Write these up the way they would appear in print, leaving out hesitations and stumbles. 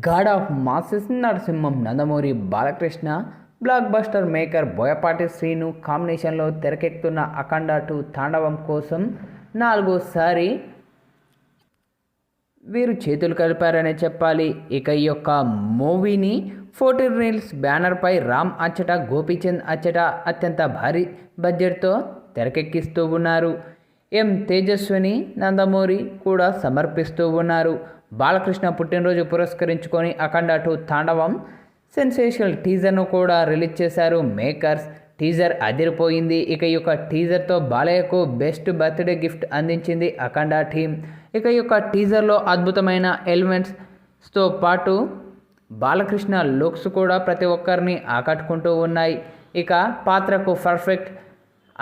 God of masses Narasimham Nandamuri Balakrishna, block buster maker Boyapati Srinu కాంబినేషన్లో తెరకెక్కుతున్న అఖండ 2 తాండవం కోసం 4వసారి వీరు చేతులు కలిపారనే చెప్పాలి. ఇక ఈ యొక్క మూవీని 14 రీల్స్ బ్యానర్పై రామ్ అచ్చట, గోపీచంద్ అచ్చట అత్యంత భారీ బడ్జెట్తో తెరకెక్కిస్తూ ఉన్నారు. తేజస్విని నందమూరి కూడా సమర్పిస్తూ ఉన్నారు. బాలకృష్ణ పుట్టినరోజు పురస్కరించుకొని అఖండ 2 తాండవం సెన్సేషనల్ టీజర్ను కూడా రిలీజ్ చేశారు మేకర్స్. టీజర్ అదిరిపోయింది. ఇక ఈ యొక్క టీజర్తో బాలయ్యకు బెస్ట్ బర్త్డే గిఫ్ట్ అందించింది అఖండ టీమ్. ఇక ఈ యొక్క టీజర్లో అద్భుతమైన ఎలిమెంట్స్తో పాటు బాలకృష్ణ లుక్స్ కూడా ప్రతి ఒక్కరిని ఆకట్టుకుంటూ ఉన్నాయి. ఇక పాత్రకు పర్ఫెక్ట్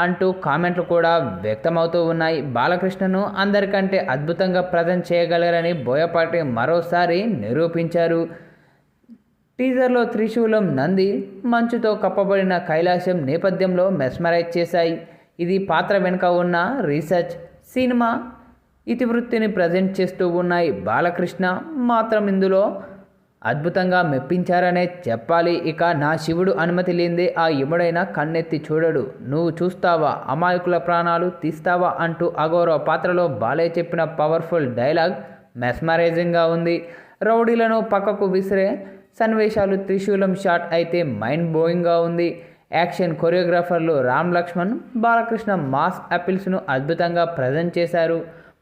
అంటూ కామెంట్లు కూడా వ్యక్తమవుతూ ఉన్నాయి. బాలకృష్ణను అందరికంటే అద్భుతంగా ప్రజెంట్ చేయగలరని బోయపాటి మరోసారి నిరూపించారు. టీజర్లో త్రిశూలం, నంది, మంచుతో కప్పబడిన కైలాసం నేపథ్యంలో మెస్మరైజ్ చేశాయి. ఇది పాత్ర వెనుక ఉన్న రీసెర్చ్, సినిమా ఇతివృత్తిని ప్రజెంట్ చేస్తూ ఉన్నాయి. బాలకృష్ణ మాత్రం ఇందులో అద్భుతంగా మెప్పించారనే చెప్పాలి. ఇక నా శివుడు అనుమతి లేనిదే ఆ యముడైనా కన్నెత్తి చూడడు, నువ్వు చూస్తావా, అమాయకుల ప్రాణాలు తీస్తావా అంటూ అఘోర పాత్రలో బాలయ్య చెప్పిన పవర్ఫుల్ డైలాగ్ మెస్మరైజింగ్గా ఉంది. రౌడీలను పక్కకు విసిరే సన్నివేశాలు, త్రిశూలం షాట్ అయితే మైండ్ బ్లోయింగ్గా ఉంది. యాక్షన్ కొరియోగ్రాఫర్లు రామ్ లక్ష్మణ్, బాలకృష్ణ మాస్ అపిల్స్ను అద్భుతంగా ప్రజెంట్ చేశారు.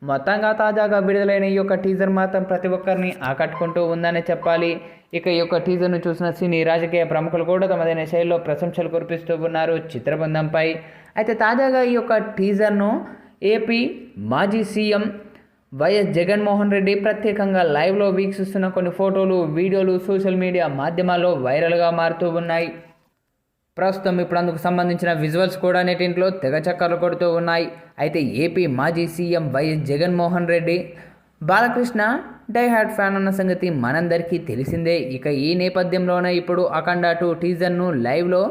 మొత్తంగా తాజాగా విడుదలైన ఈ యొక్క టీజర్ మాత్రం ప్రతి ఒక్కరిని ఆకట్టుకుంటూ ఉందనే చెప్పాలి. ఇక ఈ యొక్క టీజర్ను చూసిన సినీ రాజకీయ ప్రముఖులు కూడా తమదైన శైలిలో ప్రశంసలు కురిపిస్తూ ఉన్నారు చిత్రబృందంపై. అయితే తాజాగా ఈ యొక్క టీజర్ను ఏపీ మాజీ సీఎం వైఎస్ జగన్మోహన్ రెడ్డి ప్రత్యేకంగా లైవ్లో వీక్షిస్తున్న కొన్ని ఫోటోలు, వీడియోలు సోషల్ మీడియా మాధ్యమాల్లో వైరల్గా మారుతూ ఉన్నాయి. ప్రస్తుతం ఇప్పుడు అందుకు సంబంధించిన విజువల్స్ కూడా నెటింట్లో తెగ చక్కర్లు కొడుతూ ఉన్నాయి. అయితే ఏపీ మాజీ CM YS Jaganmohan Reddy Balakrishna diehard fan అన్న సంగతి మనందరికీ తెలిసిందే. ఇక ఈ నేపథ్యంలోనే ఇప్పుడు అఖండ 2 టీజర్ను లైవ్లో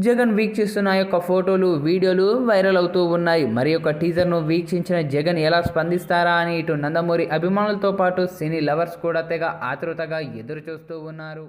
జగన్ వీక్షిస్తున్న యొక్క ఫోటోలు, వీడియోలు వైరల్ అవుతూ ఉన్నాయి. మరి యొక్క టీజర్ను వీక్షించిన జగన్ ఎలా స్పందిస్తారా అని ఇటు నందమూరి అభిమానులతో పాటు సినీ లవర్స్ కూడా తెగ ఆతృతగా ఎదురు చూస్తూ ఉన్నారు.